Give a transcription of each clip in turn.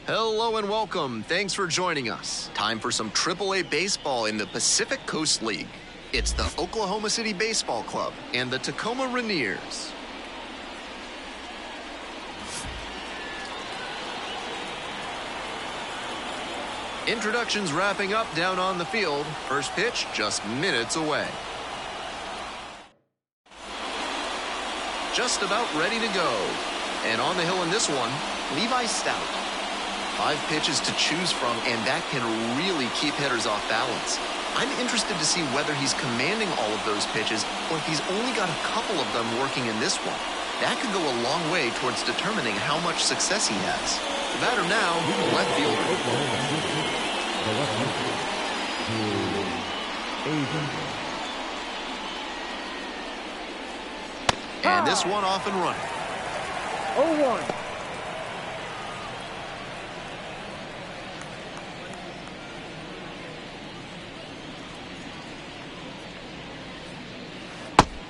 Hello and welcome. Thanks for joining us. Time for some AAA baseball in the Pacific Coast League. It's the Oklahoma City Baseball Club and the Tacoma Rainiers. Introductions wrapping up down on the field. First pitch just minutes away. Just about ready to go. And on the hill in this one, Levi Stout. 5 pitches to choose from, and that can really keep hitters off balance. I'm interested to see whether he's commanding all of those pitches or if he's only got a couple of them working in this one. That could go a long way towards determining how much success he has. The batter now, the left fielder. And this one off and running. 0-1.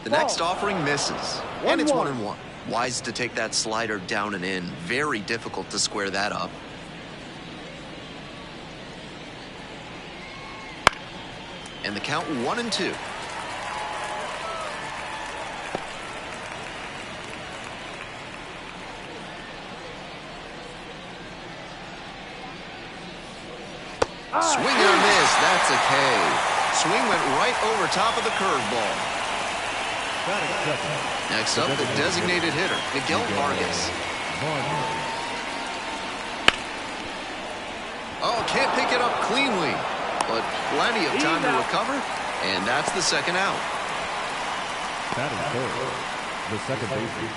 The next offering misses, and it's 1-1. Wise to take that slider down and in. Very difficult to square that up. And the count 1-2. Swing and a miss. That's a K. Swing went right over top of the curveball. Next up, the designated hitter, Miguel Vargas. Oh, can't pick it up cleanly, but plenty of time to recover, and that's the second out. The second baseman,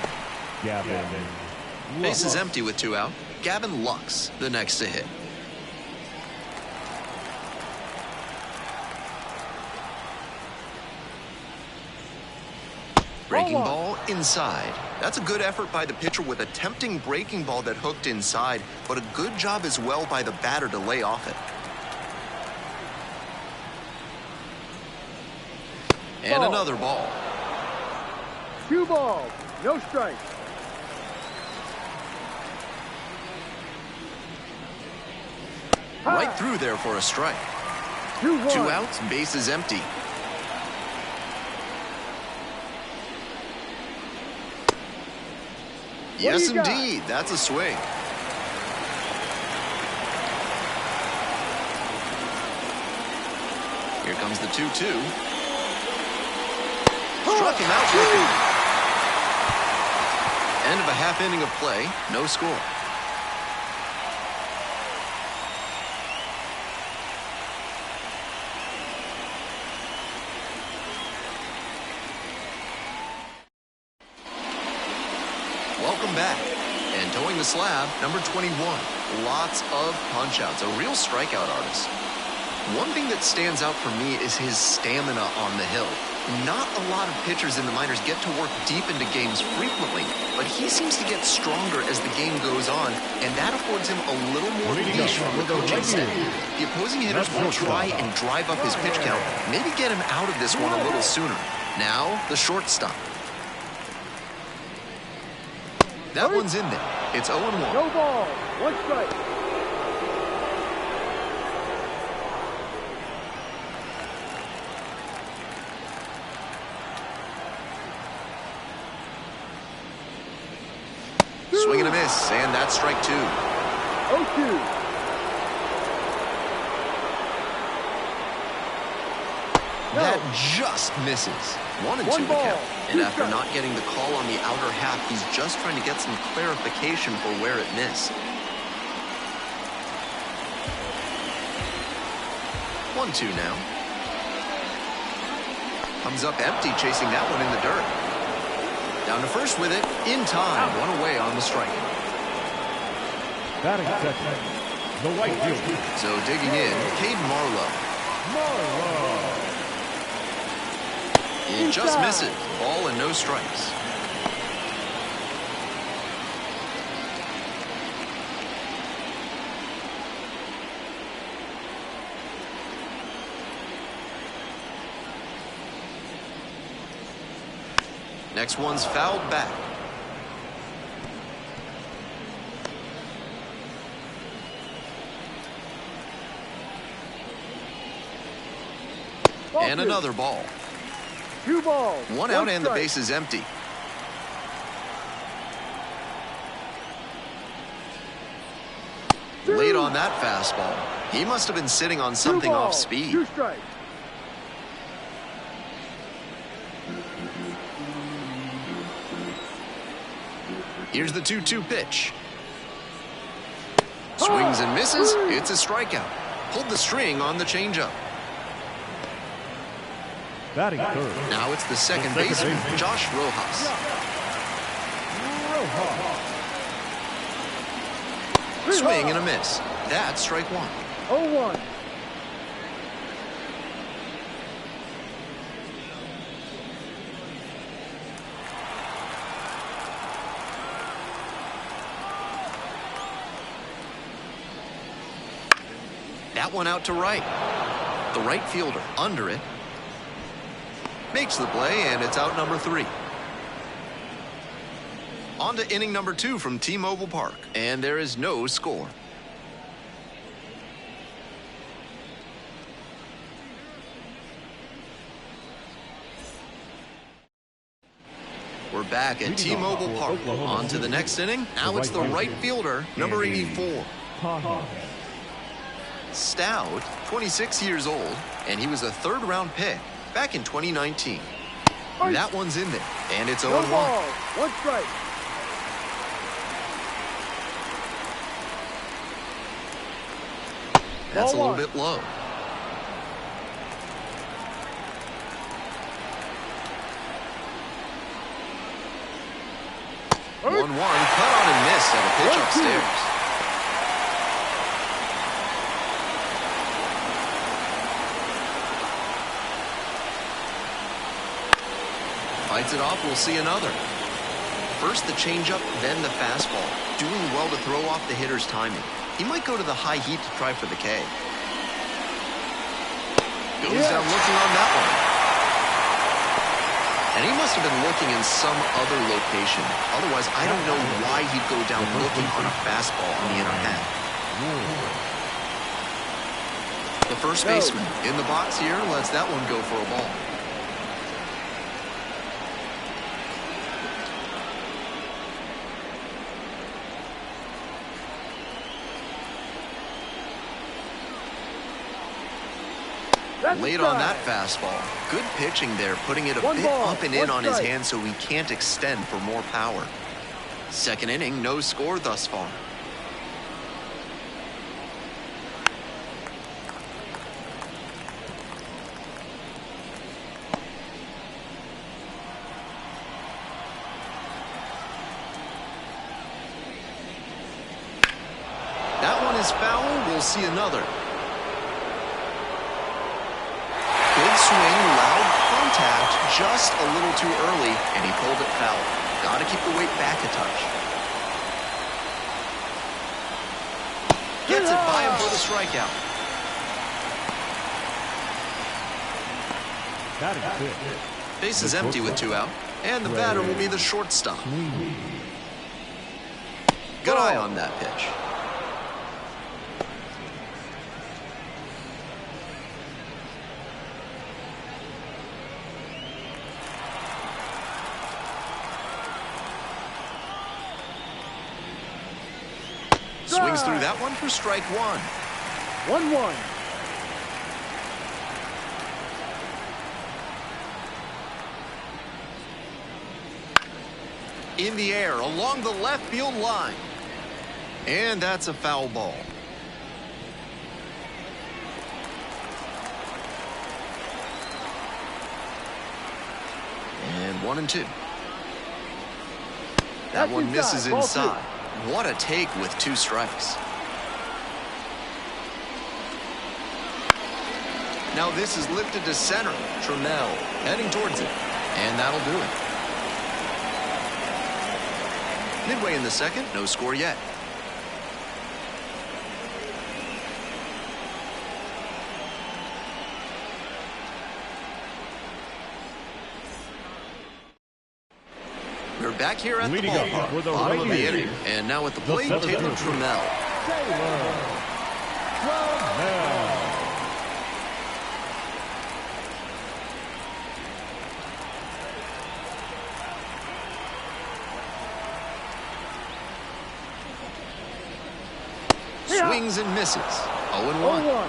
Gavin. Base is empty with 2 out. Gavin Lux, the next to hit. Breaking ball inside. That's a good effort by the pitcher with a tempting breaking ball that hooked inside, but a good job as well by the batter to lay off it. And another ball. 2 balls, no strikes. Right through there for a strike. 2-1. 2 outs, base is empty. Yes, indeed. That's a swing. Here comes the 2-2. Struck him out looking. End of a half inning of play. No score. Welcome back. And towing the slab, number 21. Lots of punch-outs. A real strikeout artist. One thing that stands out for me is his stamina on the hill. Not a lot of pitchers in the minors get to work deep into games frequently, but he seems to get stronger as the game goes on, and that affords him a little more leash from the coaching staff. The opposing hitters will try and drive up his pitch count, maybe get him out of this one a little sooner. Now, the shortstop. That one's in there. It's 0-1. No ball, 1 strike. Swing and a miss, and that's strike 2. 0-2. That just misses. 1-2 the count. And after not getting the call on the outer half, he's just trying to get some clarification for where it missed. 1-2 now. Comes up empty, chasing that one in the dirt. Down to first with it, in time. 1 away on the strike. Batting second, The right fielder. So digging in, Caden Marlowe. It just misses. Ball and no strikes. Next one's fouled back. And another ball. 2 balls. One out and the base is empty. Late on that fastball. He must have been sitting on something off speed. 2 strikes. Here's the 2-2 pitch. Swings and misses. It's a strikeout. Pulled the string on the changeup. Batting third. Now it's the second baseman, Josh Rojas. Swing and a miss. That's strike one. 0-1. That one out to right. The right fielder under it. Makes the play, and it's out number 3. On to inning number 2 from T-Mobile Park, and there is no score. We're back at T-Mobile Park. On to the next inning. Now it's the right fielder, number 84. Stout, 26 years old, and he was a third-round pick back in 2019. That one's in there, and it's 0-1. No ball. 1 strike. That's a Ball little bit low. Earth. 1-1, cut on and missed at a pitch 1-2. upstairs. Fights it off, we'll see another. First the changeup, then the fastball. Doing well to throw off the hitter's timing. He might go to the high heat to try for the K. Goes down looking on that one. And he must have been looking in some other location. Otherwise, I don't know why he'd go down looking on a fastball on the inner half. The first baseman in the box here lets that one go for a ball. Late on that fastball. Good pitching there, putting it a bit up and in on his hand so he can't extend for more power. Second inning, no score thus far. That one is foul. We'll see another. Swing, loud contact, just a little too early, and he pulled it foul. Got to keep the weight back a touch. Gets it by him for the strikeout. Base is empty with 2 out, and the batter will be the shortstop. Good eye on that pitch. Swings through that one for strike 1. 1-1. In the air along the left field line. And that's a foul ball. And 1-2. That one misses inside. What a take with 2 strikes. Now this is lifted to center. Trammell heading towards it. And that'll do it. Midway in the second, no score yet. We're back here at Leading the up ballpark, for the bottom of the Rainiers. inning. And now at the plate, The Taylor Trammell. Swings and misses. 0-1. 0-1.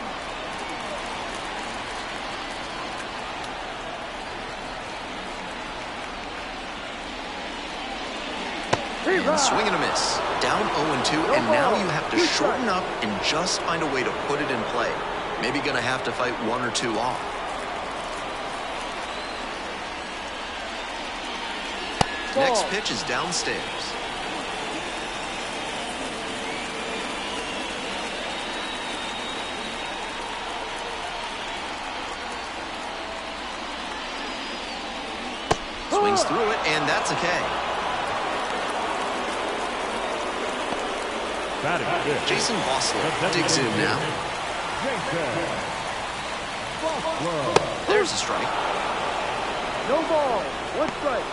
And swing and a miss. Down 0-2, and now you have to shorten up and just find a way to put it in play. Maybe going to have to fight 1 or 2 off. Next pitch is downstairs. Swings through it, and that's a K. Jason Bosler digs in now. There's a strike. No ball. 1 strike.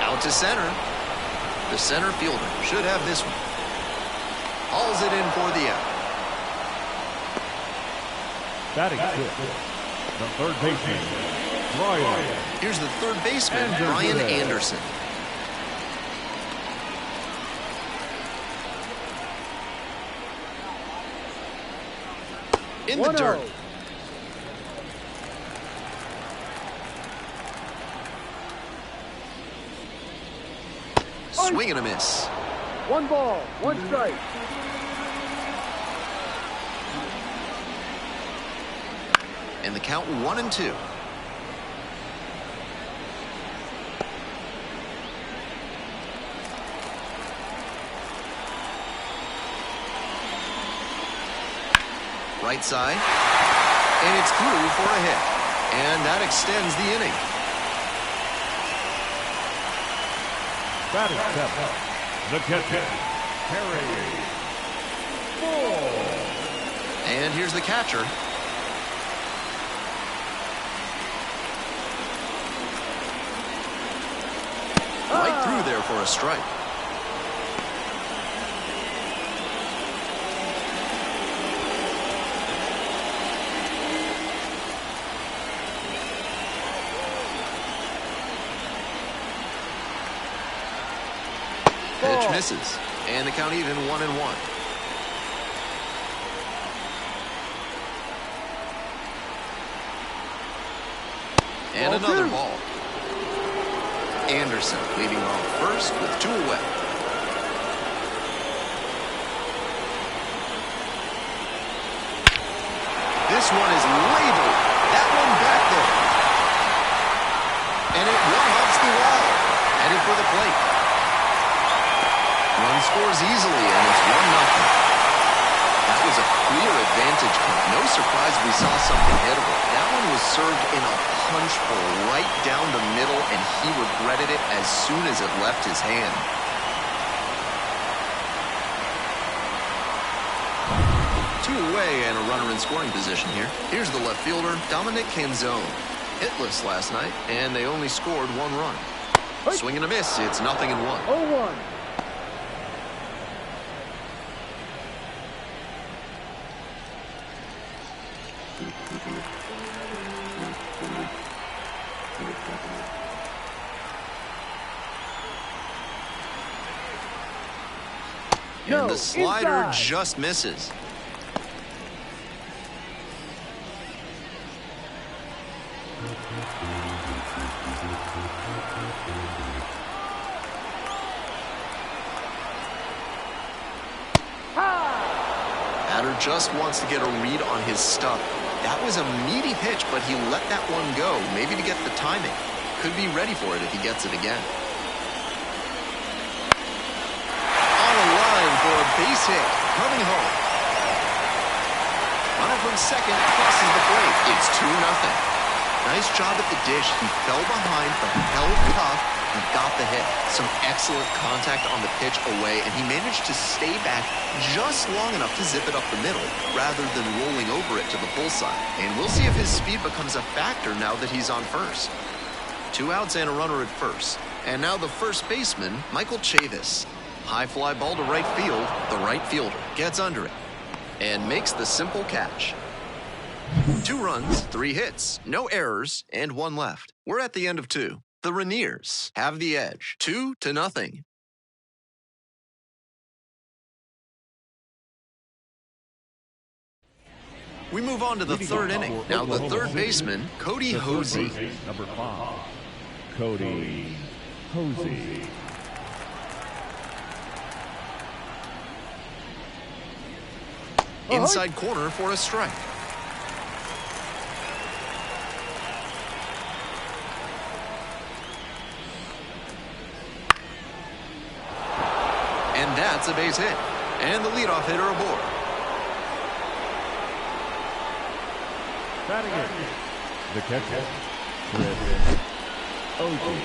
Out to center. The center fielder should have this one. Hauls it in for the out. Batting fifth, the third baseman, Brian. Here's the third baseman, Brian Anderson. In the dirt. Swing and a miss. 1 ball. 1 strike. And the count 1-2. Right side. And it's through for a hit. And that extends the inning. Batting seventh, the catcher, Harry. And here's the catcher. Right through there for a strike. Pitch misses. And the count even 1-1. And another ball. Anderson leading off first with 2 away. This one is labeled. That one back there. And it one-ups the wall. Headed for the plate. Run scores easily, and it's 1-0. That was a clear advantage count. No surprise we saw something hittable. That one was served in a punch bowl right down the middle, and he regretted it as soon as it left his hand. Two away and a runner in scoring position here. Here's the left fielder, Dominic Canzone. Hitless last night, and they only scored 1 run. Swing and a miss. It's 0-1. 0-1. And the slider inside. just misses. batter just wants to get a read on his stuff. That was a meaty pitch, but he let that one go, maybe to get the timing. Could be ready for it if he gets it again. On a line for a base hit, coming home. Runner from second crosses the plate. It's 2-0. Nice job at the dish. He fell behind, but held tough and got the hit. Some excellent contact on the pitch away, and he managed to stay back just long enough to zip it up the middle, rather than rolling over it to the pull side. And we'll see if his speed becomes a factor now that he's on first. 2 outs and a runner at first. And now the first baseman, Michael Chavis. High fly ball to right field. The right fielder gets under it and makes the simple catch. 2 runs, 3 hits, no errors, and 1 left. We're at the end of 2. The Rainiers have the edge, 2-0. We move on to the third inning. Now the third baseman, Cody Hosey. Number 5, Cody Hosey. Inside corner for a strike. And that's a base hit. And the leadoff hitter aboard. Batting it, the catcher, Chris Ogie.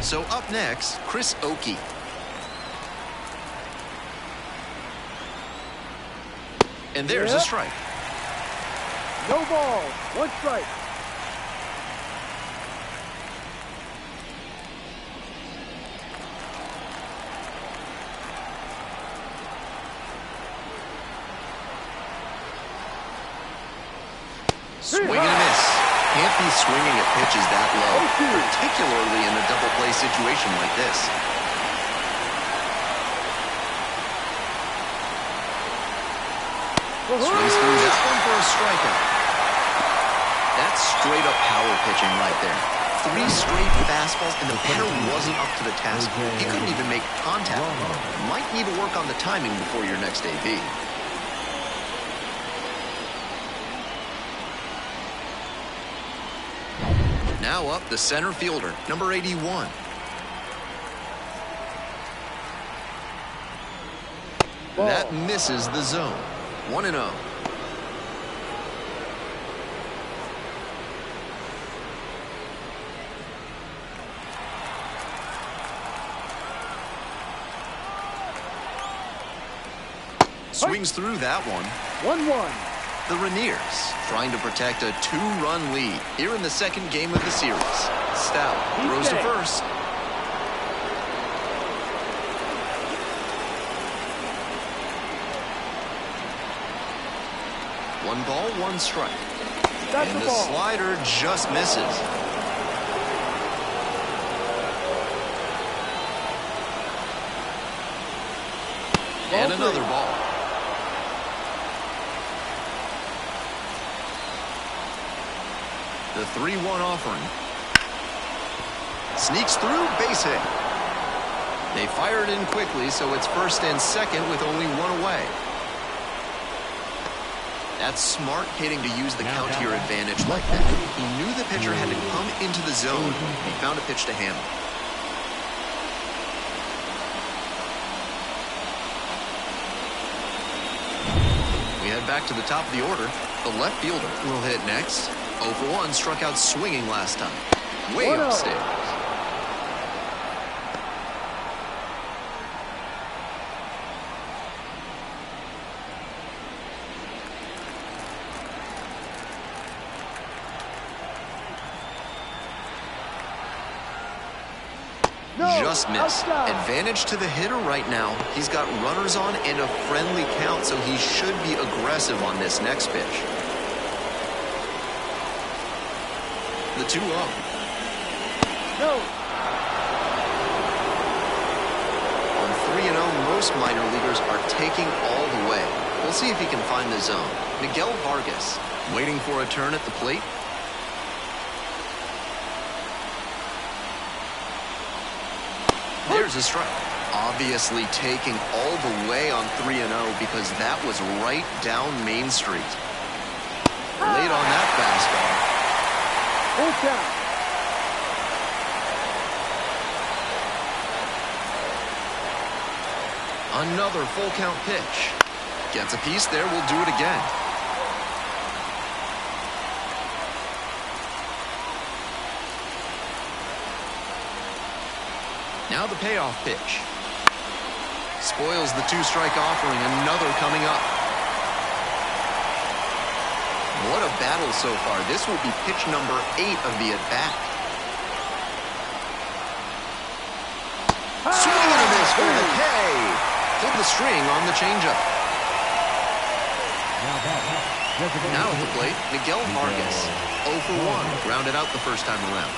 So up next, Chris Okie. And there's a strike. No ball. 1 strike. Swing and a miss. Can't be swinging at pitches that low, particularly in a double play situation like this. Swings through that one for a strikeout. That's straight up power pitching right there. 3 straight fastballs, and the batter wasn't up to the task. He couldn't even make contact. Might need to work on the timing before your next AB. Now up the center fielder, number 81. Ball. That misses the zone. 1-0. Swings through that one. 1-1. The Rainiers trying to protect a 2-run lead here in the second game of the series. Stout throws to first. One ball, 1 strike. That's And the the ball. slider just misses. And another ball. The 3-1 offering. Sneaks through, base hit. They fired in quickly, so it's first and second with only 1 away. That's smart hitting to use the count to your advantage like that. He knew the pitcher had to come into the zone. He found a pitch to handle. We head back to the top of the order. The left fielder will hit next. 0 for 1, struck out swinging last time. Way 1-0. upstairs. No, Just missed. outside. Advantage to the hitter right now. He's got runners on and a friendly count, so he should be aggressive on this next pitch. The 2-0. No. On 3-0, most minor leaguers are taking all the way. We'll see if he can find the zone. Miguel Vargas waiting for a turn at the plate. There's a strike. Obviously taking all the way on 3-0 because that was right down Main Street. Late on that fastball. Full count. Another full count pitch. Gets a piece there, we'll do it again. Now the payoff pitch. Spoils the two-strike offering, another coming up. What a battle so far. This will be pitch number 8 of the at-bat. Swing and a miss for the K. Pulled the string on the changeup. Now at the plate, Miguel Vargas. 0 for 1. Rounded out the first time around.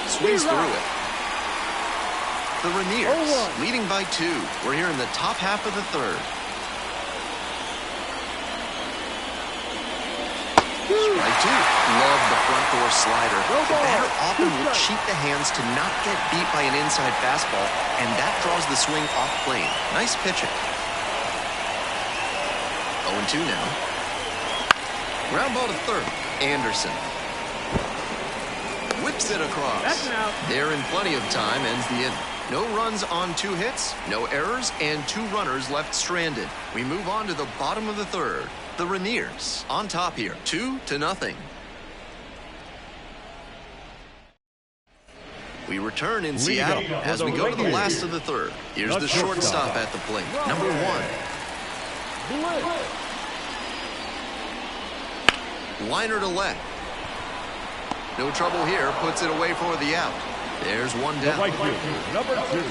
Swings through it. The Rainiers leading by 2. We're here in the top half of the third. Strike 2. Love the front door slider. The batter often will cheat the hands to not get beat by an inside fastball, and that draws the swing off plane. Nice pitching. 0-2 now. Ground ball to third. Anderson. Whips it across. That's an out. There in plenty of time, ends the inning. No runs on 2 hits, no errors, and 2 runners left stranded. We move on to the bottom of the third. The Rainiers on top here, 2-0. We return in Seattle as we go to the last of the third. Here's the shortstop at the plate, number 1. Liner to left. No trouble here, puts it away for the out. There's one down. Number 2.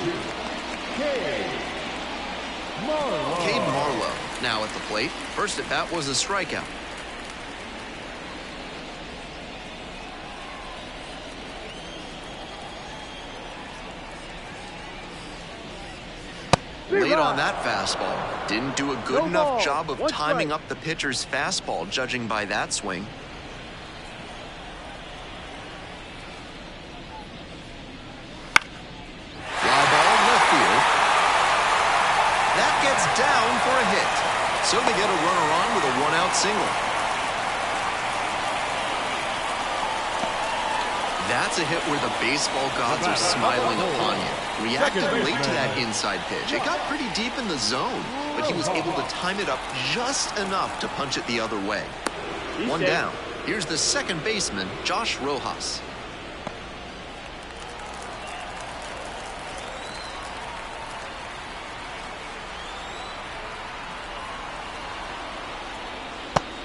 Cade Marlowe now at the plate. First at bat was a strikeout. Late on that fastball. Didn't do a good enough job of timing up the pitcher's fastball, judging by that swing. Down for a hit. So they get a runner on with a 1-out single. That's a hit where the baseball gods are smiling upon you. Reacted late to that inside pitch. It got pretty deep in the zone, but he was able to time it up just enough to punch it the other way. One down. Here's the second baseman, Josh Rojas.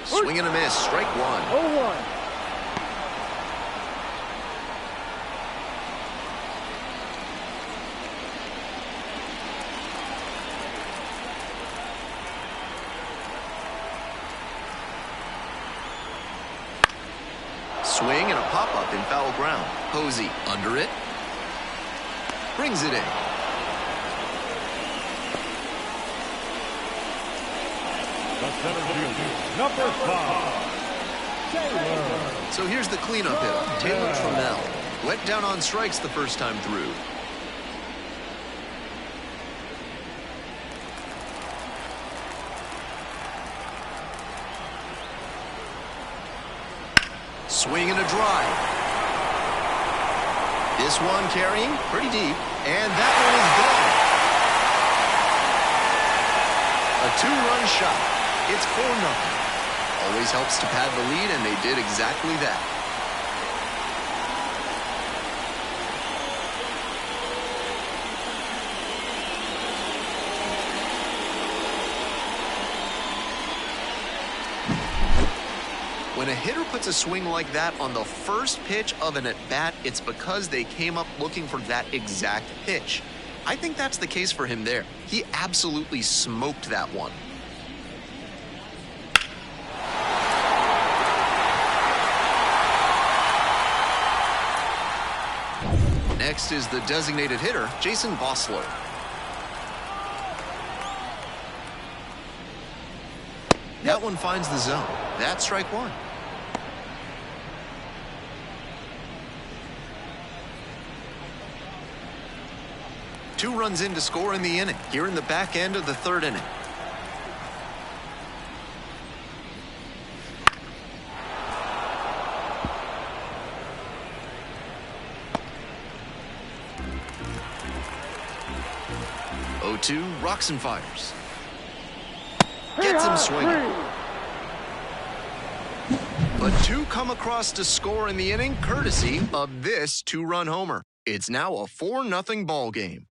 Swing and a miss, strike 1. 0-1. Swing and a pop-up in foul ground. Posey under it. Brings it in. Number 5. Taylor. So here's the cleanup hitter, Taylor Trammell. Went down on strikes the first time through. Swing and a drive. This one carrying pretty deep, and that one is gone. A 2-run shot. It's 4-0. Always helps to pad the lead, and they did exactly that. When a hitter puts a swing like that on the first pitch of an at-bat, it's because they came up looking for that exact pitch. I think that's the case for him there. He absolutely smoked that one. Next is the designated hitter, Jason Bossler. That one finds the zone. That's strike one. Two runs in to score in the inning, here in the back end of the third inning. Two rocks and fires. Gets him swinging. But two come across to score in the inning, courtesy of this two-run homer. It's now a 4-0 ball game.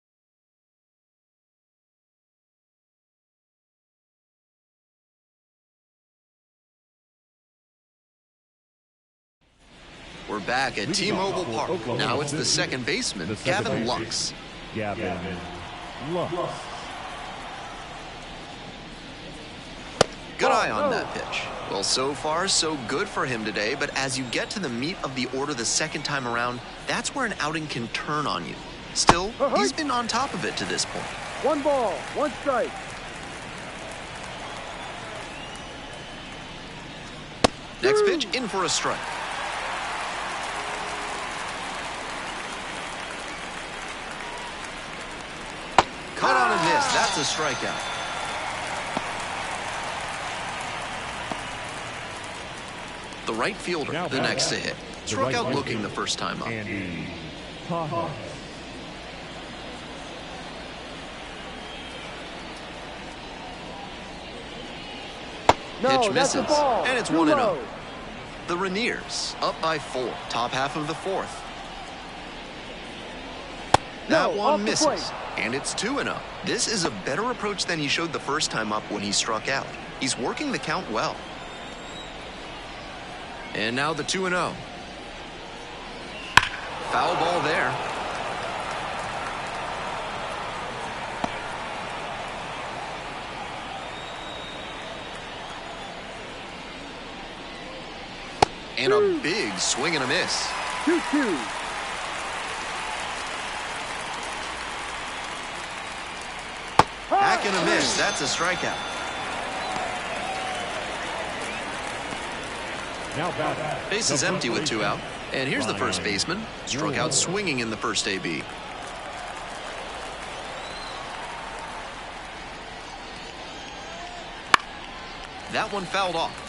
We're back at T-Mobile Park. Now it's the second baseman, Gavin Lux. Gavin Lux. Good eye on that pitch. Well, so far, so good for him today, but as you get to the meat of the order the second time around, that's where an outing can turn on you. Still, he's been on top of it to this point. 1 ball, 1 strike. Next pitch, in for a strike. Cut on a miss. That's a strikeout. The right fielder, the next to hit. Struck out looking the first time up. Pitch misses, and it's 1-0. The Rainiers up by 4, top half of the fourth. That one misses, and it's 2-0. This is a better approach than he showed the first time up when he struck out. He's working the count well. And now the 2-0. Foul ball there. And a big swing and a miss. 2-2. Hack and a miss. That's a strikeout. Base is empty with 2 out. And here's the first baseman. Struck out swinging in the first AB. That one fouled off.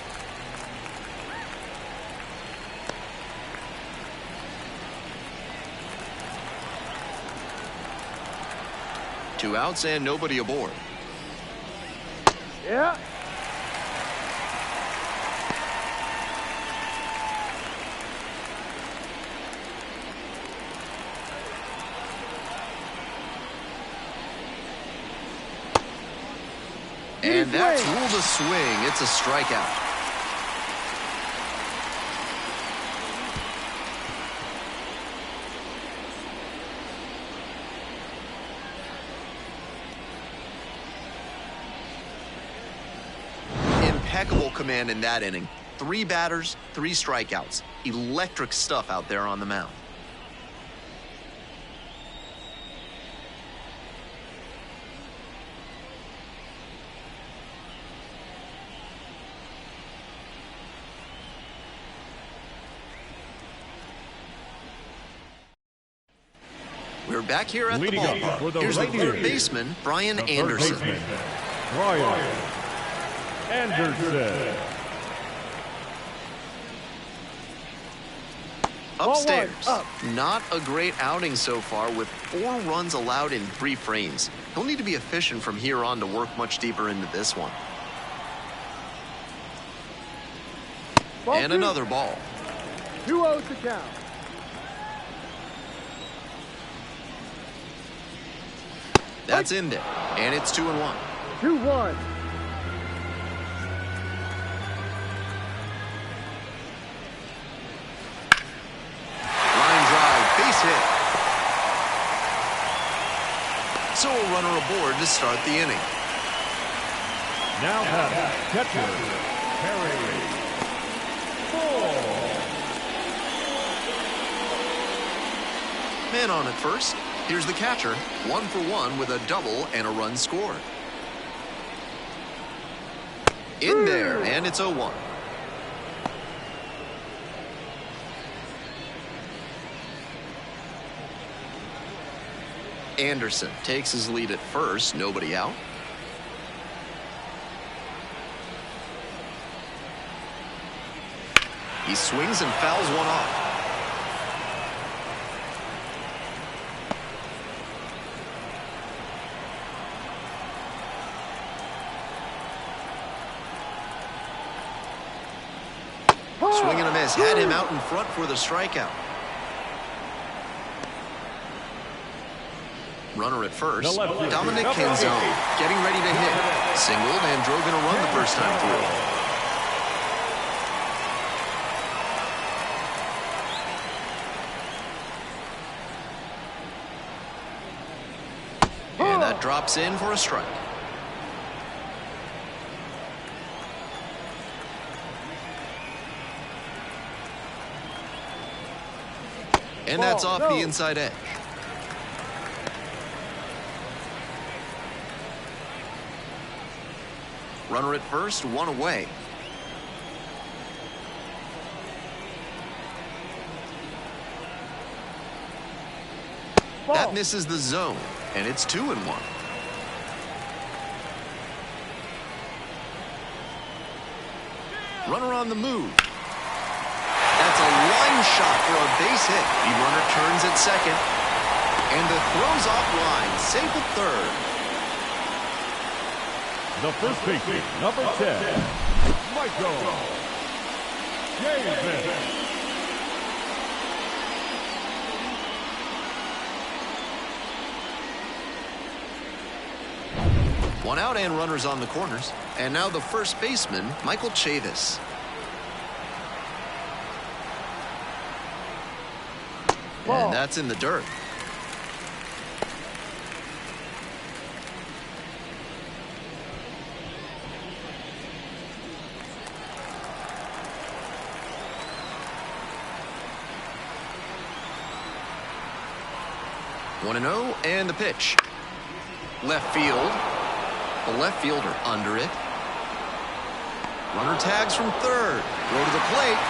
Two outs and nobody aboard. Yeah. And that's ruled a swing. It's a strikeout. Impeccable command in that inning. 3 batters, 3 strikeouts. Electric stuff out there on the mound. We're back here at the ballpark. Here's the third baseman, Brian Anderson. Brian Anderson. Upstairs. Not a great outing so far with 4 runs allowed in 3 frames. He'll need to be efficient from here on to work much deeper into this one. And another ball. 2-0 to count. That's in there, and it's 2-1. 2-1. Line drive, base hit. So a runner aboard to start the inning. Now catcher, Harry. Man on at first. Here's the catcher, 1 for 1 with a double and a run scored. In there, and it's 0-1. Anderson takes his lead at first, nobody out. He swings and fouls one off. Swing and a miss. Had him out in front for the strikeout. Runner at first. Dominic Canzone getting ready to hit. Singled and drove in a run the first time through. And that drops in for a strike. And that's off the inside edge. Runner at first, one away. That misses the zone, and it's 2-1. Runner on the move. That's a line shot for a base hit. The runner turns at second, and the throw's offline, safe at third. The first baseman, number 10, Michael Davis. One out and runners on the corners. And now the first baseman, Michael Chavis. And that's in the dirt. One and 0, and the pitch. Left field. The left fielder under it. Runner tags from third. Throw to the plate.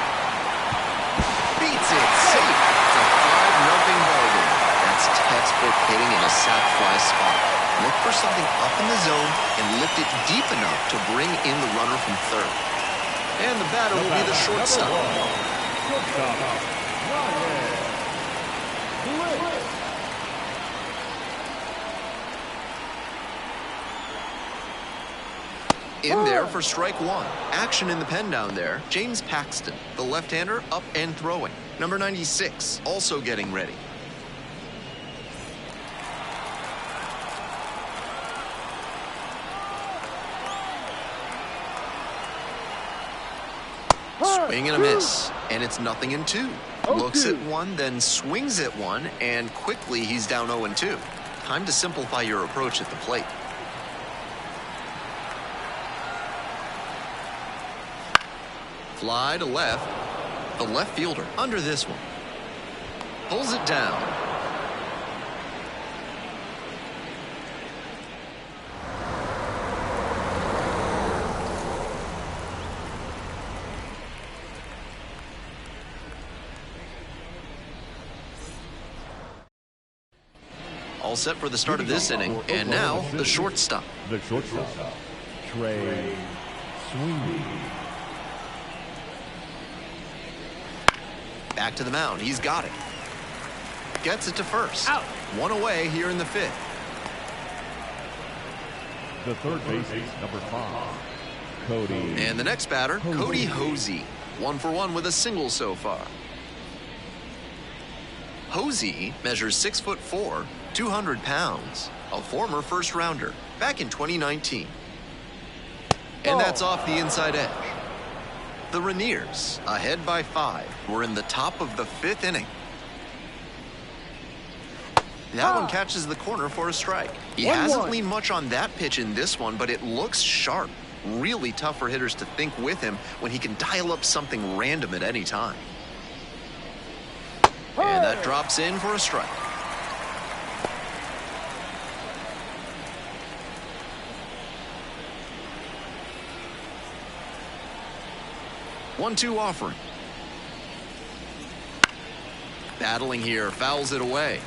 Beats it. Safe. It's a 5-0 ball game. That's textbook hitting in a sac fly spot. Look for something up in the zone and lift it deep enough to bring in the runner from third. And the batter will be the shortstop. In there for strike one. Action in the pen down there. James Paxton, the left-hander, up and throwing. Number 96, also getting ready. Swing and a miss, and it's 0-2. Looks at one, then swings at one, and quickly he's down 0-2. Time to simplify your approach at the plate. Fly to left. The left fielder under this one. Pulls it down. All set for the start of this inning. And now the shortstop. The shortstop, Trey Sweeney. Back to the mound. He's got it. Gets it to first. Out. One away here in the fifth. The third baseman, number 5, Cody. And the next batter, Cody Hosey. 1 for 1 with a single so far. Hosey measures 6'4", 200 pounds, a former first rounder back in 2019. And that's off the inside edge. The Rainiers, ahead by 5, were in the top of the 5th inning. That one catches the corner for a strike. He hasn't leaned much on that pitch in this one, but it looks sharp. Really tough for hitters to think with him when he can dial up something random at any time. And that drops in for a strike. 1-2 offering. Battling here, fouls it away.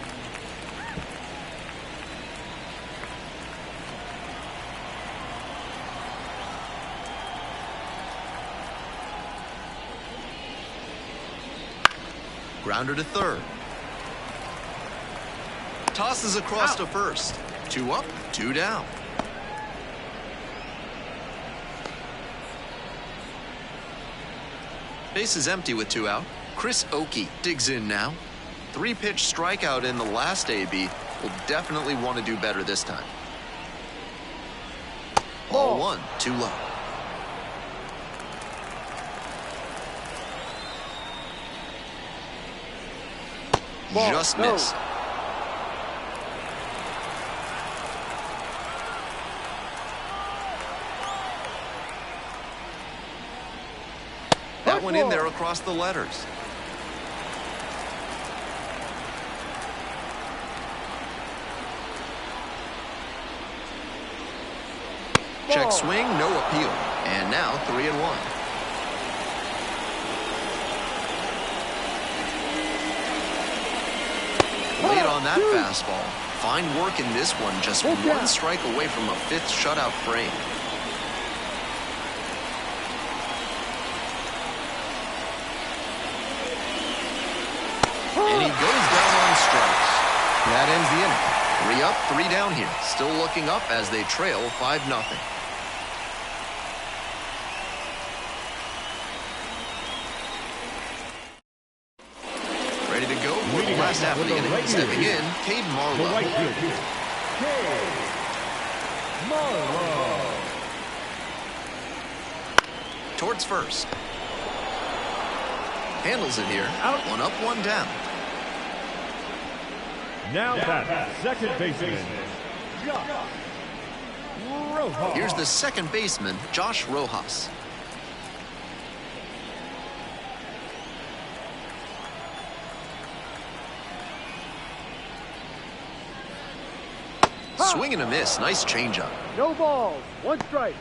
Grounder to third. Tosses across to first. 2 up, 2 down. Base is empty with 2 out. Chris Oakey digs in now. 3-pitch strikeout in the last AB. Will definitely want to do better this time. Ball 1, too low. Ball, Just no. missed. That one in there across the letters. Check swing, no appeal. And now 3-1. Late on that fastball. Fine work in this one, just 1 strike away from a 5th shutout frame. And he goes down on strikes. That ends the inning. 3 up, 3 down here. Still looking up as they trail 5-0. Ready to go for the last half of the inning. Stepping in, Cade Marlowe. Towards first. Handles it here. 1 up, 1 down. Now that second baseman, Josh Rojas. Here's the second baseman, Josh Rojas. Swing and a miss. Nice changeup. No balls. 1 strike.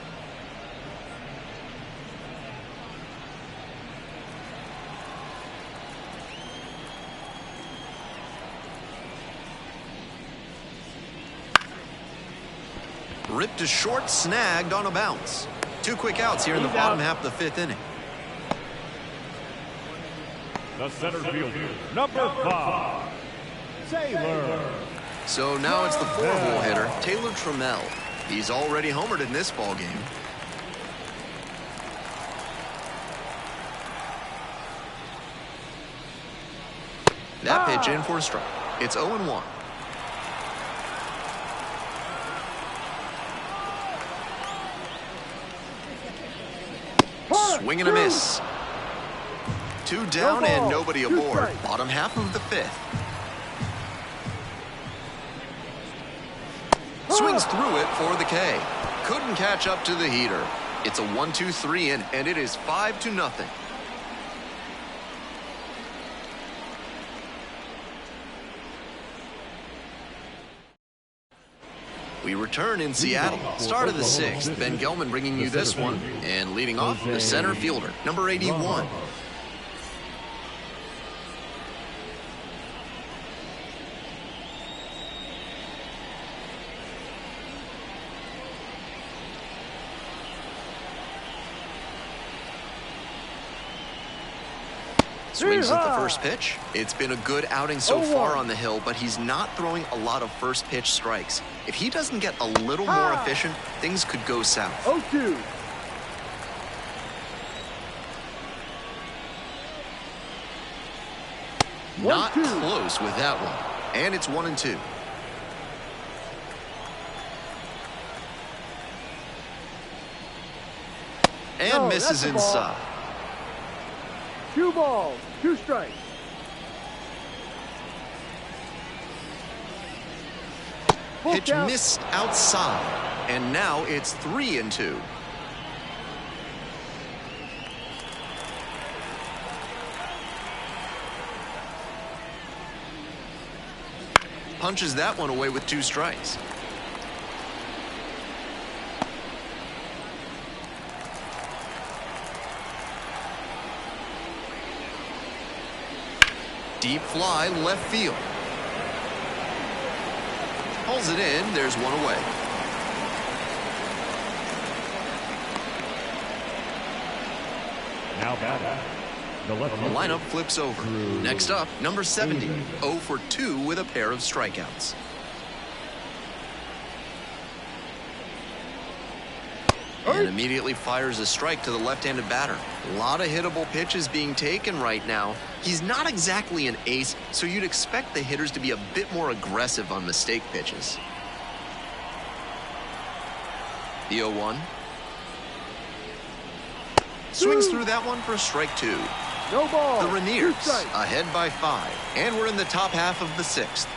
Ripped to short, snagged on a bounce. 2 quick outs here in the bottom half of the 5th inning. The center fielder, number 5, Taylor. So now it's the 4-hole hitter, Taylor Trammell. He's already homered in this ball game. That pitch in for a strike. It's 0-1. Swing and a miss. 2 down and nobody aboard. Bottom half of the 5th. Swings through it for the K. Couldn't catch up to the heater. It's a 1-2-3 in, and it is 5-0. We return in Seattle. Start of the 6th. Ben Gelman bringing you this one. And leading off, the center fielder, number 81. Swings at the first pitch. It's been a good outing so far on the hill, but he's not throwing a lot of first pitch strikes. If he doesn't get a little more efficient, things could go south. 0-2. Not close with that one. And it's 1-2. And misses inside. 2 balls, 2 strikes. Pitch missed outside. And now it's 3-2. Punches that one away with 2 strikes. Deep fly left field. Pulls it in. There's one away. Now batting, the left The lineup flips over. Next up, number 70. 0 for 2 with a pair of strikeouts. And immediately fires a strike to the left-handed batter. A lot of hittable pitches being taken right now. He's not exactly an ace, so you'd expect the hitters to be a bit more aggressive on mistake pitches. The 0-1. Swings through that one for a strike 2. No ball. The Rainiers 2 strikes. ahead by 5, and we're in the top half of the 6th.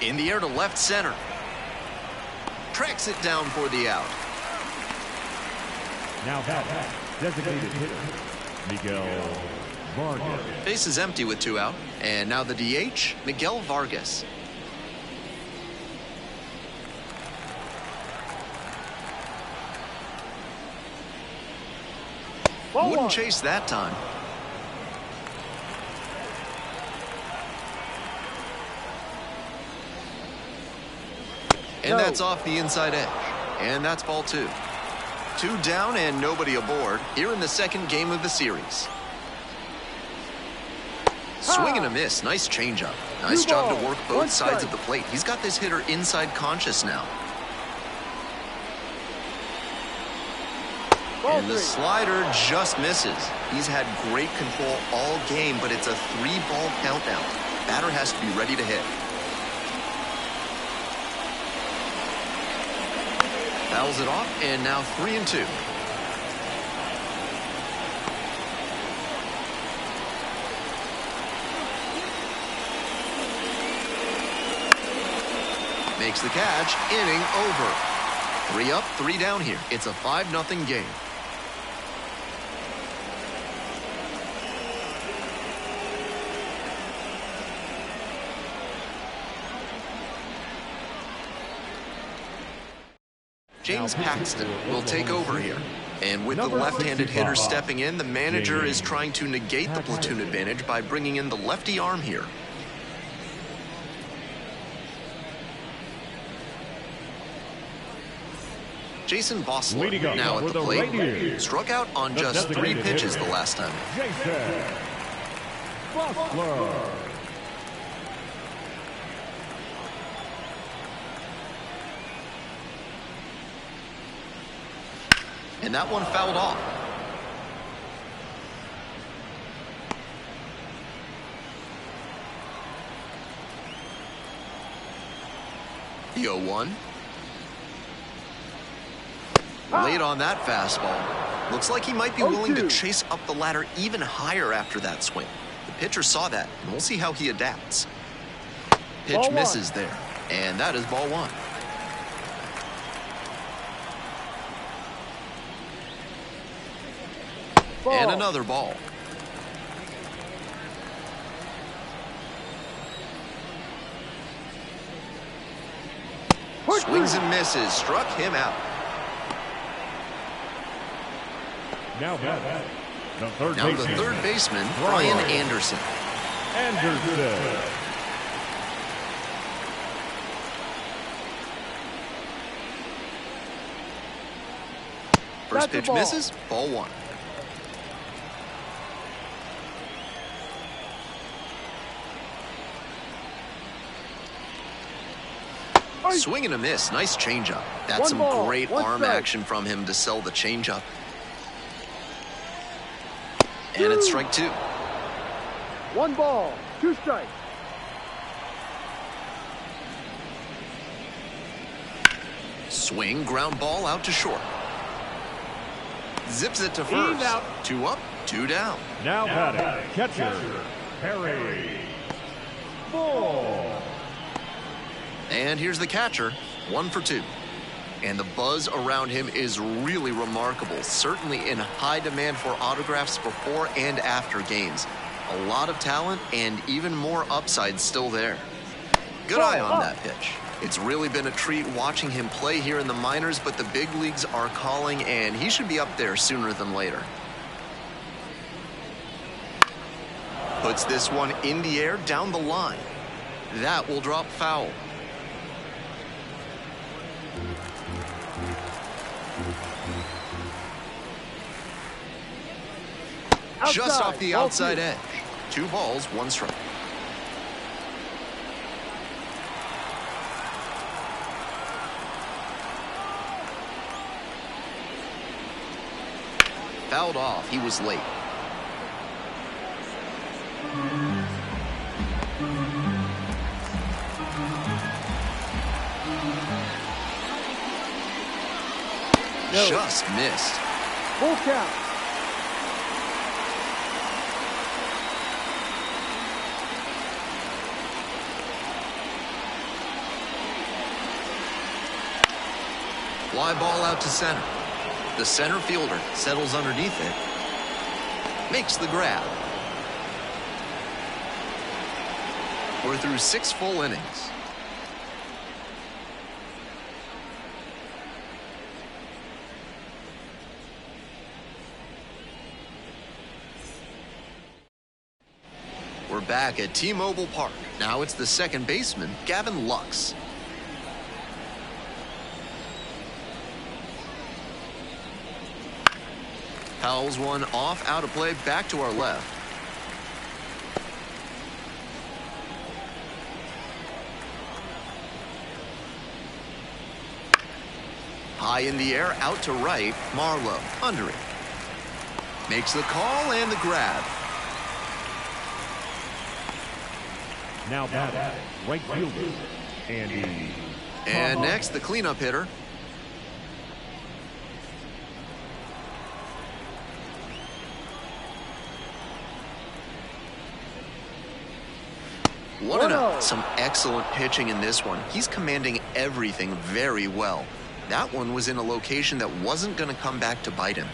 In the air to left center. Tracks it down for the out. Now batting, designated hitter, Miguel Vargas. Base is empty with 2 out, and now the DH, Miguel Vargas. Ball Wouldn't 1. chase that time. And No. that's off the inside edge. And that's ball 2. 2 down and nobody aboard here in the second game of the series. Swing and a miss. Nice changeup. Nice 2 job to balls, work 1 both sides of strike. the plate. He's got this hitter inside conscious now. Ball And the 3. slider just misses. He's had great control all game, but it's a 3-ball count now. Batter has to be ready to hit. Fouls it off, and now 3-2. Makes the catch, inning over. 3 up, 3 down here. It's a 5-0 game. James Paxton will take over here. And with the Number left-handed 65. hitter stepping in, the manager is trying to negate the platoon advantage by bringing in the lefty arm here. Jason Leading Bossler up now at for the the plate. Rainiers. Struck out on The just 3 designated pitches hitter. the last time. Jason Bossler. And that one fouled off. The 0-1. Late on that fastball. Looks like he might be willing to 0-2. chase up the ladder even higher after that swing. The pitcher saw that, and we'll see how he adapts. Pitch Ball 1. misses there, and that is ball 1. Ball. And another ball. Push Swings through. and misses. Struck him out. Now batting, the third Now the baseman, third baseman, Brian Anderson. Anderson. First That's a pitch ball. misses. Ball 1. Ice. Swing and a miss. Nice changeup. That's 1 some ball, great 1 arm strike. action from him to sell the changeup. And it's strike 2. 1 ball. 2 strikes. Swing, ground ball out to short. Zips it to first. out. 2 up, 2 down. Now batting, catcher, Perry. Ball. And here's the catcher, 1 for 2. And the buzz around him is really remarkable, certainly in high demand for autographs before and after games. A lot of talent and even more upside still there. Good eye on that pitch. It's really been a treat watching him play here in the minors, but the big leagues are calling, and he should be up there sooner than later. Puts this one in the air down the line. That will drop foul. Just off the outside edge. 2 balls, 1 strike. Fouled off. He was late. No. Just missed. Full count. Fly ball out to center. The center fielder settles underneath it. Makes the grab. We're through 6 full innings. We're back at T-Mobile Park. Now it's the second baseman, Gavin Lux. Fouls one off, out of play, back to our left. High in the air, out to right. Marlowe, under it. Makes the call and the grab. Now batting, right fielder, Andy. And next, the cleanup hitter. What an out. Some excellent pitching in this one. He's commanding everything very well. That one was in a location that wasn't going to come back to bite him.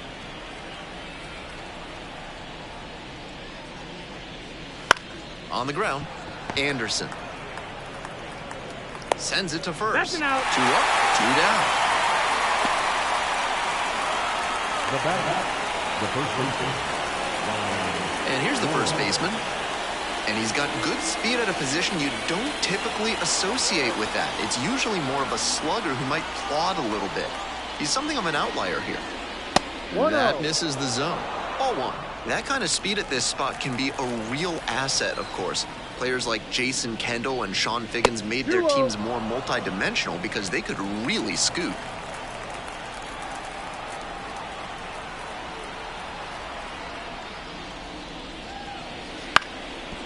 On the ground, Anderson. Sends it to first. That's an out. 2 up, 2 down. The batter, the first baseman. And here's the first baseman. And he's got good speed at a position you don't typically associate with that. It's usually more of a slugger who might plod a little bit. He's something of an outlier here. That misses the zone. Ball 1. That kind of speed at this spot can be a real asset, of course. Players like Jason Kendall and Sean Figgins made their teams more multi-dimensional because they could really scoot.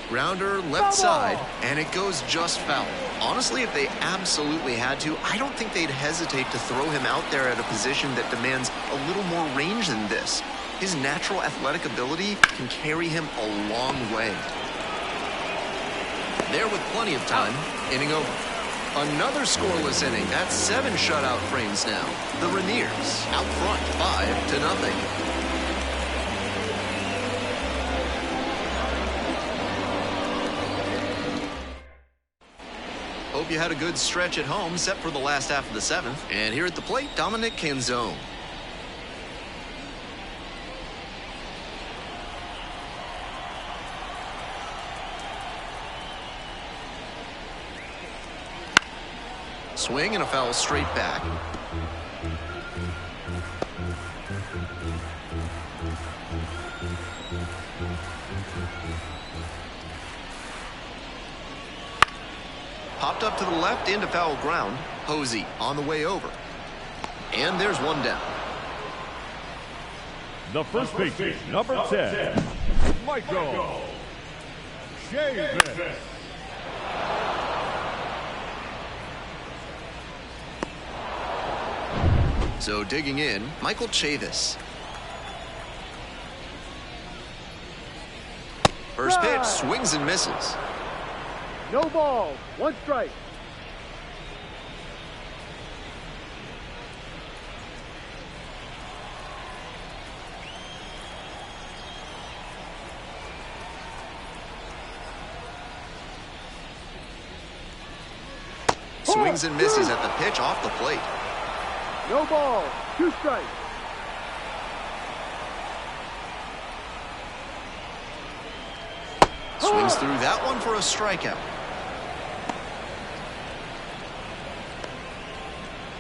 Grounder left side, and it goes just foul. Honestly, if they absolutely had to, I don't think they'd hesitate to throw him out there at a position that demands a little more range than this. His natural athletic ability can carry him a long way. There with plenty of time, inning over. Another scoreless inning. That's 7 shutout frames now. The Rainiers out front 5-0. Hope you had a good stretch at home, set for the last half of the 7th. And here at the plate, Dominic Canzone. Swing and a foul straight back. Popped up to the left into foul ground. Posey on the way over. And there's one down. The first baseman, number 10, Michael Chavis. So digging in, Michael Chavis. First pitch, swings and misses. No ball, 1 strike. Swings and misses at the pitch off the plate. No ball, 2 strikes. Swings through that one for a strikeout.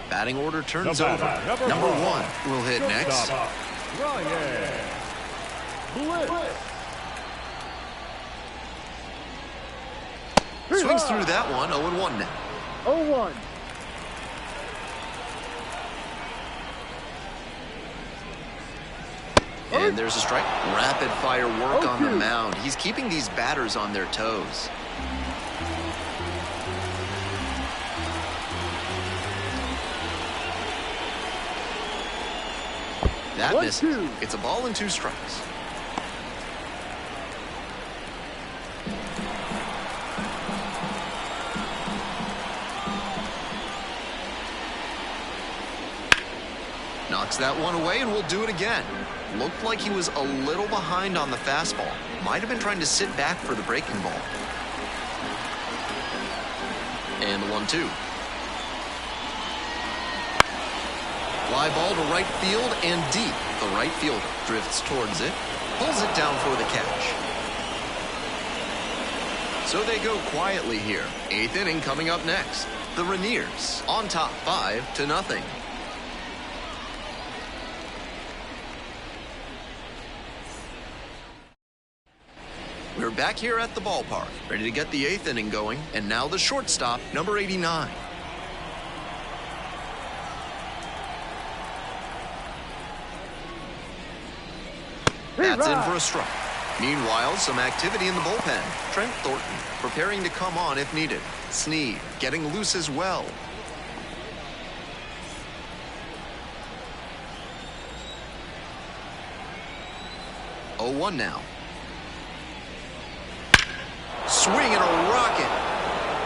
Batting order turns over. Number 1 will hit next. Rainiers. Swings through that one, 0-1 now. 0-1. And there's a strike. Rapid fire work on the mound. He's keeping these batters on their toes. That misses. It's a ball and 2 strikes. Knocks that one away, and we'll do it again. Looked like he was a little behind on the fastball. Might have been trying to sit back for the breaking ball. And the 1-2. Fly ball to right field and deep. The right fielder drifts towards it, pulls it down for the catch. So they go quietly here. 8th inning coming up next. The Rainiers on top 5-0. We're back here at the ballpark, ready to get the 8th inning going, and now the shortstop, number 89. That's in for a strike. Meanwhile, some activity in the bullpen. Trent Thornton preparing to come on if needed. Snead getting loose as well. Oh, 1 now. Swing and a rocket.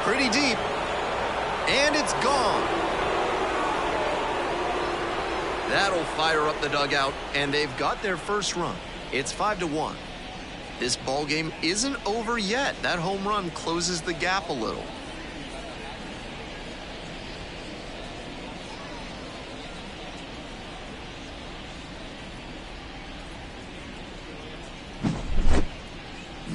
Pretty deep. And it's gone. That'll fire up the dugout, and they've got their first run. It's 5-1. This ball game isn't over yet. That home run closes the gap a little.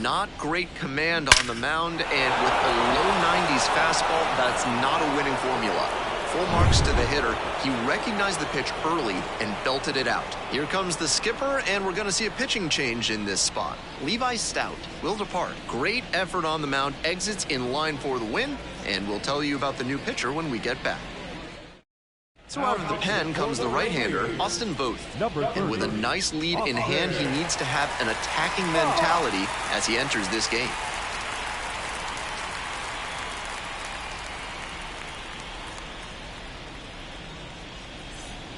Not great command on the mound, and with a low 90s fastball, that's not a winning formula. Full marks to the hitter. He recognized the pitch early and belted it out. Here comes the skipper, and we're going to see a pitching change in this spot. Levi Stout will depart. Great effort on the mound, exits in line for the win, and we'll tell you about the new pitcher when we get back. So out of the pen comes the right-hander, Austin Voth. And with a nice lead in hand, he needs to have an attacking mentality as he enters this game.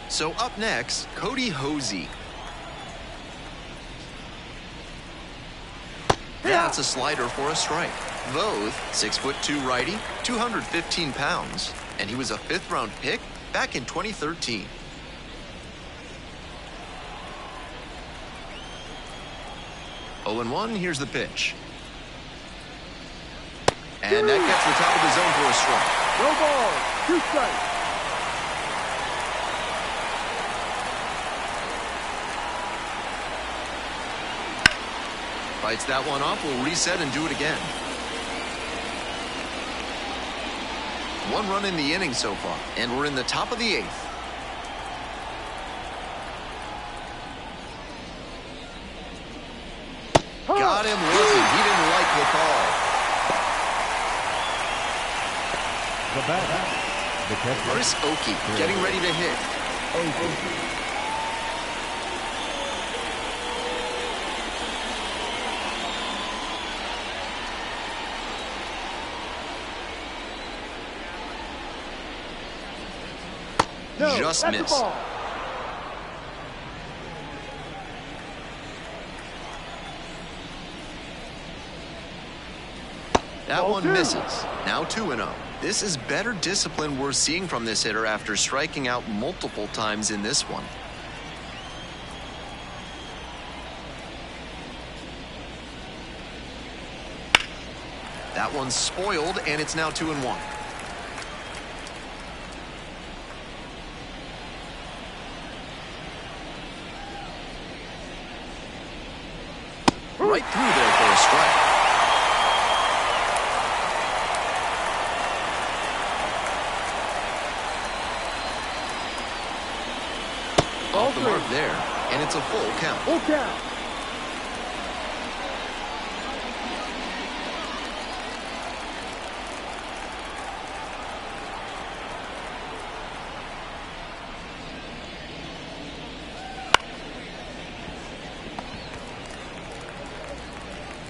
So up next, Cody Hosey. That's a slider for a strike. Voth, 6'2" righty, 215 pounds, and he was a 5th-round pick back in 2013. Oh, 0-1, here's the pitch. And that gets the top of the zone for a strike. No ball, 2 strikes. Fights that one off, we'll reset and do it again. 1 run in the inning so far, and we're in the top of the 8th. Got him looking. He didn't like the call. The batter, the catcher, Chris Oakey getting ready to hit. No, just that's missed. the ball. That Ball one 2. misses. Now 2-0. This is better discipline we're seeing from this hitter after striking out multiple times in this one. That one's spoiled, and it's now 2-1. Right through there for a strike. Off the Ball mark three. there, and it's a full count. Full count.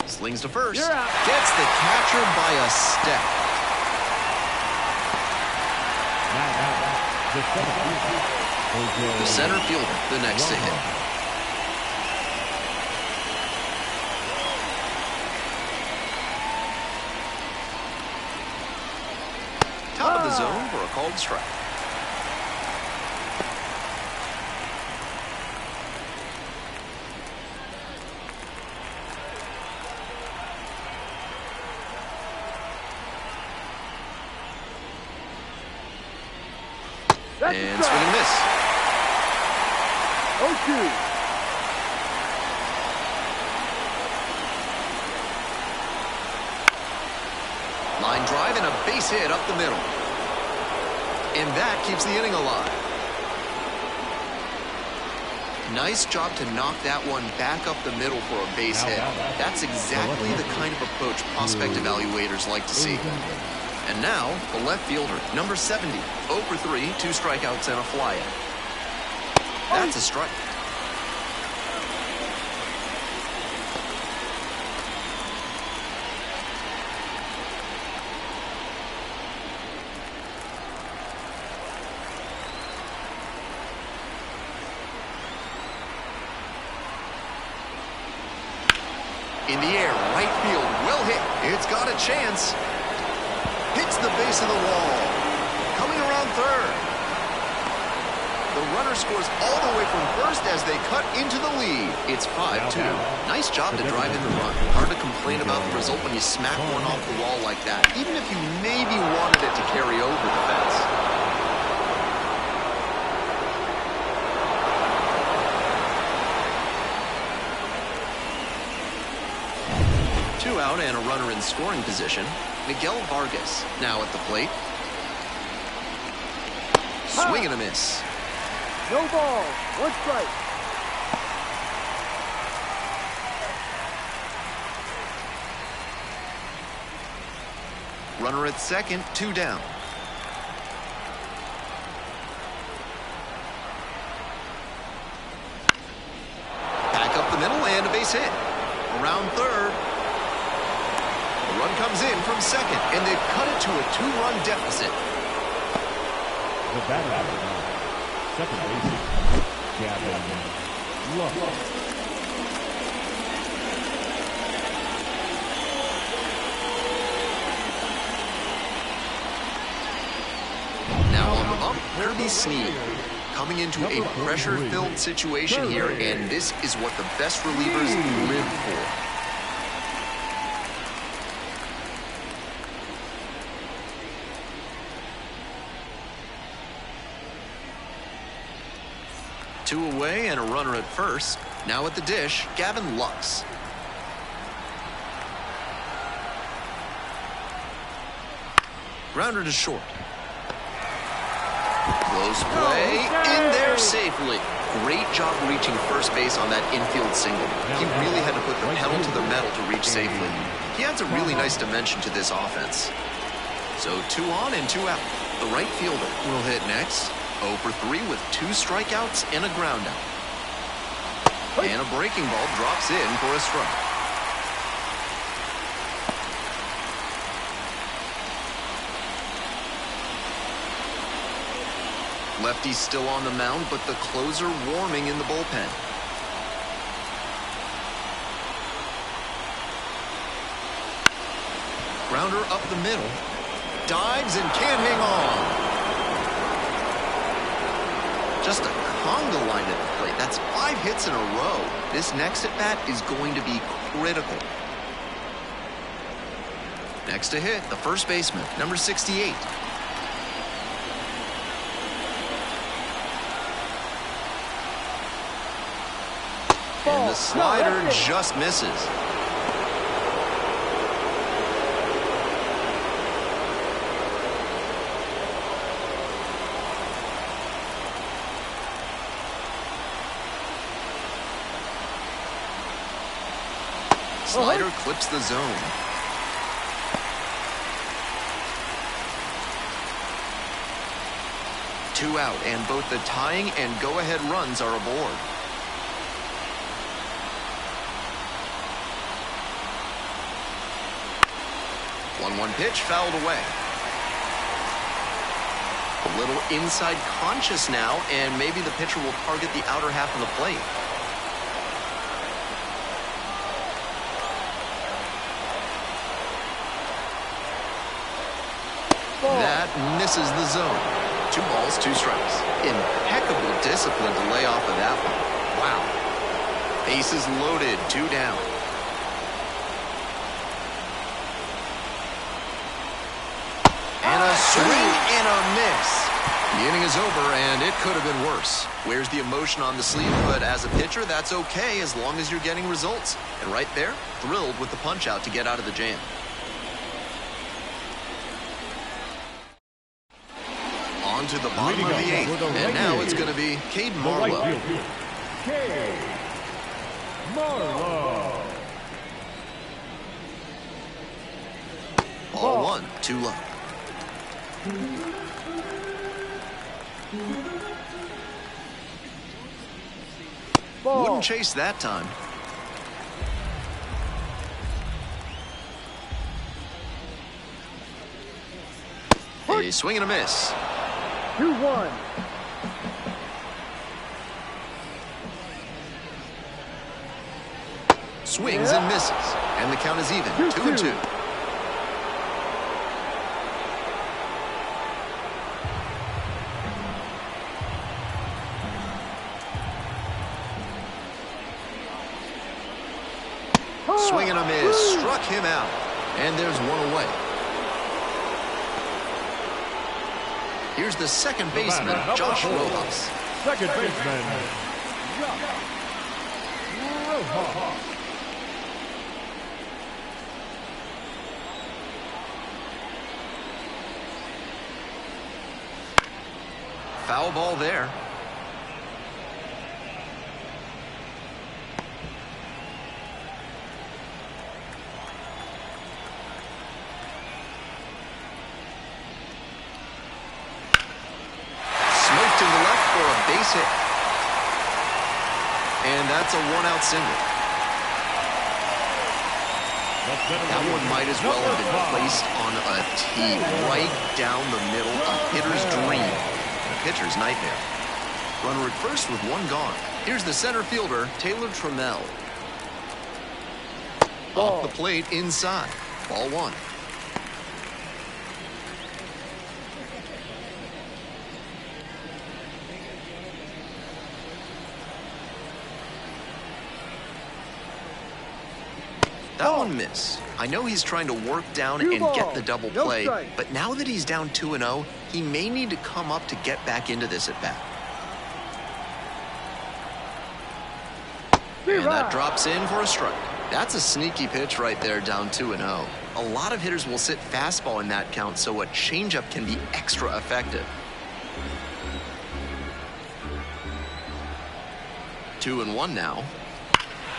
Slings to first. You're out. Gets the catcher by a step. The center fielder, the next to hit. Top of the zone for a called strike. That's And a swing and strike. miss. 0-2. Line drive and a base hit up the middle. And that keeps the inning alive. Nice job to knock that one back up the middle for a base hit. That's exactly the kind of approach prospect evaluators like to see. And now, the left fielder, number 70, 0 for 3, 2 strikeouts and a flyout. That's a strike. In the air, right field, well hit. It's got a chance. Hits the base of the wall. Coming around third. The runner scores all the way from first as they cut into the lead. It's 5-2. Nice job to drive in the run. Hard to complain about the result when you smack one off the wall like that, even if you maybe wanted it to carry over the fence. Two out and a runner in scoring position. Miguel Vargas now at the plate. Swing and a miss. No ball. 1 strike. Runner at second, 2 down. Back up the middle and a base hit. Around third. The run comes in from second, and they've cut it to a 2-run deficit. The batter, second baseman, Gavin Lux. Now on the bump, Kirby Snead. Coming into a pressure-filled situation here, and this is what the best relievers live for. Two away and a runner at first. Now at the dish, Gavin Lux. Grounder to short. Close play, in there safely. Great job reaching first base on that infield single. He really had to put the pedal to the metal to reach safely. He adds a really nice dimension to this offense. So 2 on and 2 out. The right fielder will hit next. 0 for 3 with 2 strikeouts and a ground out. And a breaking ball drops in for a strike. Lefty's still on the mound, but the closer warming in the bullpen. Grounder up the middle. Dives and can't hang on. Just a conga line at the plate. That's 5 hits in a row. This next at bat is going to be critical. Next to hit, the first baseman, number 68. And the slider just misses. slider clips the zone. Two out, and both the tying and go-ahead runs are aboard. One pitch fouled away. A little inside conscious now, and maybe the pitcher will target the outer half of the plate. That misses the zone. 2 balls, 2 strikes. Impeccable discipline to lay off of that one. Wow. Bases loaded, 2 down. And a swing and a miss. The inning is over, and it could have been worse. Wears the emotion on the sleeve, but as a pitcher, that's okay as long as you're getting results. And right there, thrilled with the punch-out to get out of the jam. On to the bottom of the 8th, and now it's going to be Cade Marlowe. Cade Marlowe. Ball 1, 2 low. Wouldn't chase that time. A swing and a miss. 2-1. Swings and misses, and the count is even, 2-2. Swing and a miss, struck him out, and there's 1 away. Here's the second baseman, Josh Rojas. Second baseman, Josh Rojas. Foul ball there. Base hit. And that's a 1-out single. That one might as well have been placed on a tee right down the middle, a hitter's dream, and a pitcher's nightmare. Runner at first with 1 gone. Here's the center fielder, Taylor Trammell. Off the plate inside. Ball 1. That one miss. I know he's trying to work down and get the double play, but now that he's down 2-0, he may need to come up to get back into this at bat. And that drops in for a strike. That's a sneaky pitch right there, down 2-0. A lot of hitters will sit fastball in that count, so a changeup can be extra effective. 2-1 now.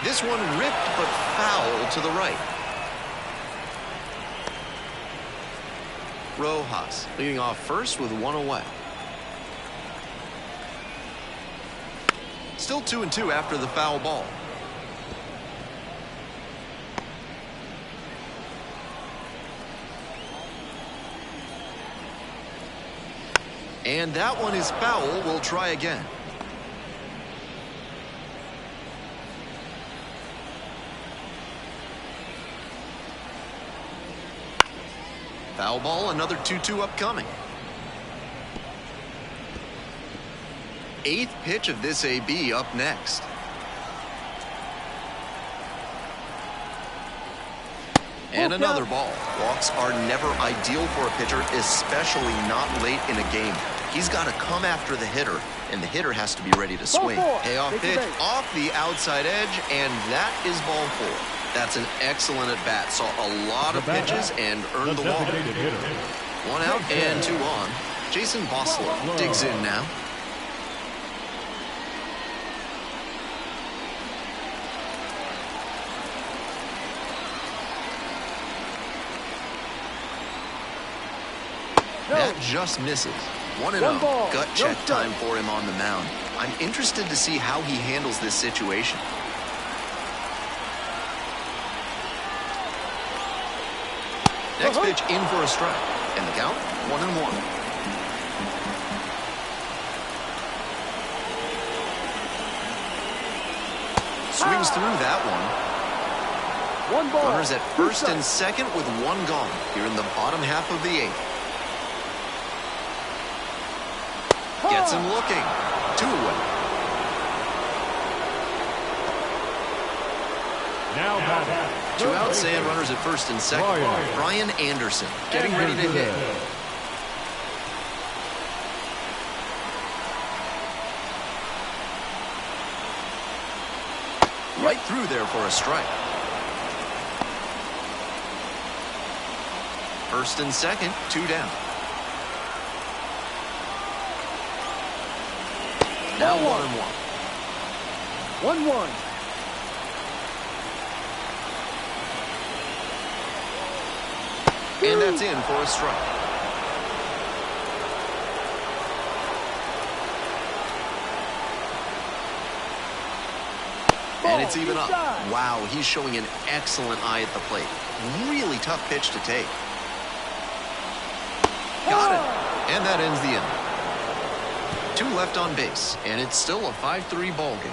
This one ripped but foul to the right. Rojas leading off first with 1 away. Still 2-2 after the foul ball. And that one is foul. We'll try again. Foul ball, another 2-2 upcoming. 8th pitch of this AB up next. And another ball. Walks are never ideal for a pitcher, especially not late in a game. He's got to come after the hitter, and the hitter has to be ready to swing. Payoff pitch off the outside edge, and that is ball 4. That's an excellent at-bat. Saw a lot of pitches and earned the walk. 1 out and 2 on. Jason Bossler digs in now. That just misses. 1-0. ball, Gut no check strike. time for him on the mound. I'm interested to see how he handles this situation. Next pitch in for a strike. And the count, 1-1. Swings through that one. 1 ball. Runners at 2 first strikes. and second with 1 gone here in the bottom half of the 8th. Gets him looking. 2 away. Now batting. 2 outs and runners at first and second. Brian Anderson getting ready to hit. Right through there for a strike. First and second, 2 down. Now 1-1. 1-1. And that's in for a strike. And it's even up. Wow, he's showing an excellent eye at the plate. Really tough pitch to take. Got it. And that ends the inning. 2 left on base, and it's still a 5-3 ball game.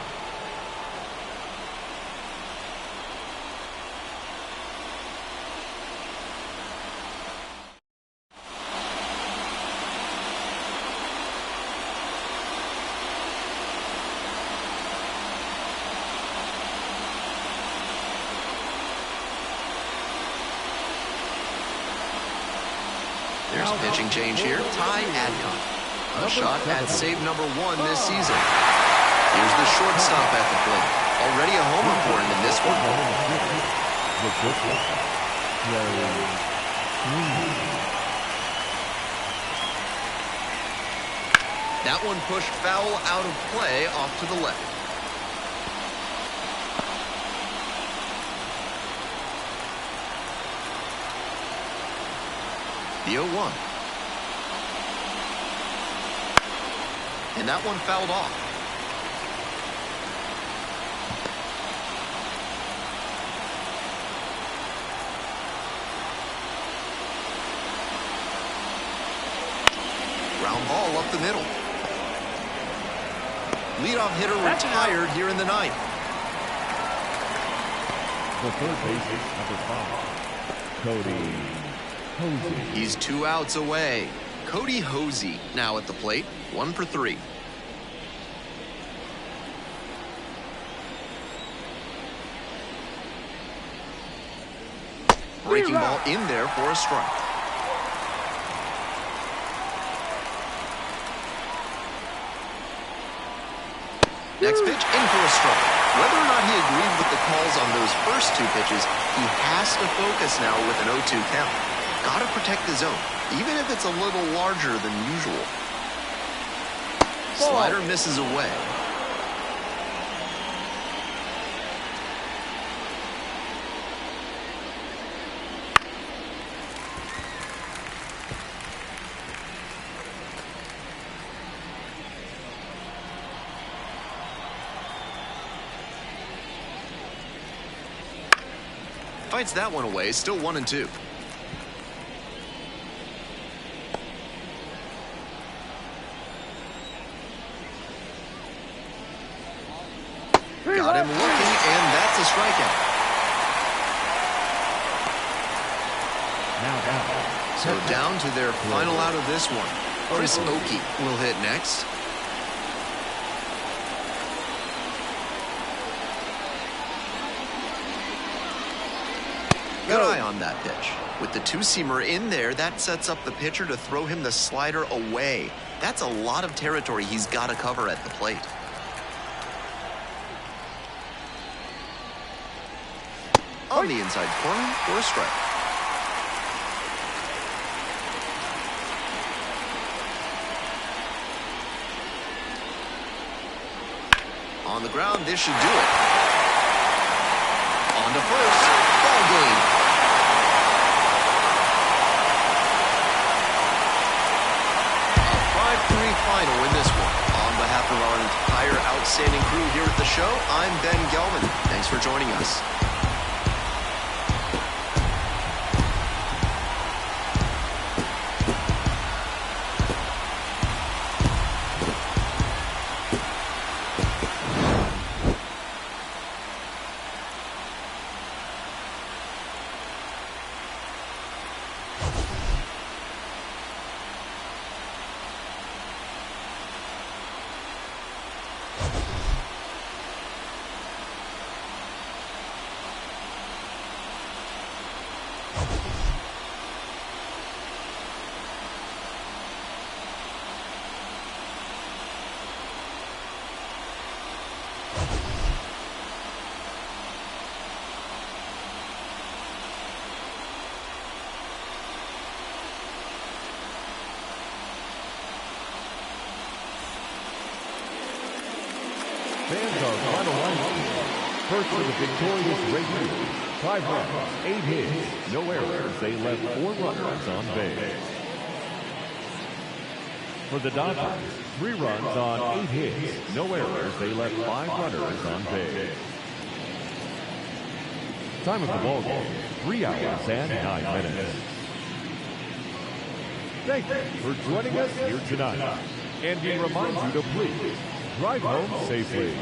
There's a pitching change here. Ty Adcock. A shot at save number 1 this season. Here's the shortstop at the plate. Already a homer for him in this one. That one pushed foul out of play off to the left. The 0-1. And that one fouled off. Ground ball up the middle. Leadoff hitter retired here in the 9th. The third baseman, number 5, Cody Hosey. He's 2 outs away. Cody Hosey now at the plate, 1 for 3. Breaking ball in there for a strike. Next pitch in for a strike. Whether or not he agreed with the calls on those first 2 pitches, he has to focus now with an 0-2 count. Gotta protect the zone, even if it's a little larger than usual. Slider misses away. Fights that one away, still 1-2. Got him looking, and that's a strikeout. So down to their final out of this one. Chris Oakey will hit next. Good eye on that pitch. With the 2-seamer in there, that sets up the pitcher to throw him the slider away. That's a lot of territory he's got to cover at the plate. On the inside corner for a strike. On the ground, this should do it. On to first. Ball game. final in this one. On behalf of our entire outstanding crew here at the show, I'm Ben Gelman. Thanks for joining us. Fans are finalizing. First for the victorious Rainiers. 5 runs, 8 hits, no errors. They left 4 runners on base. For the Dodgers, 3 runs on 8 hits, no errors. They left 5 runners on base. Time of the ball game, 3 hours and 9 minutes. Thank you for joining us here tonight. And we remind you to please drive home safely.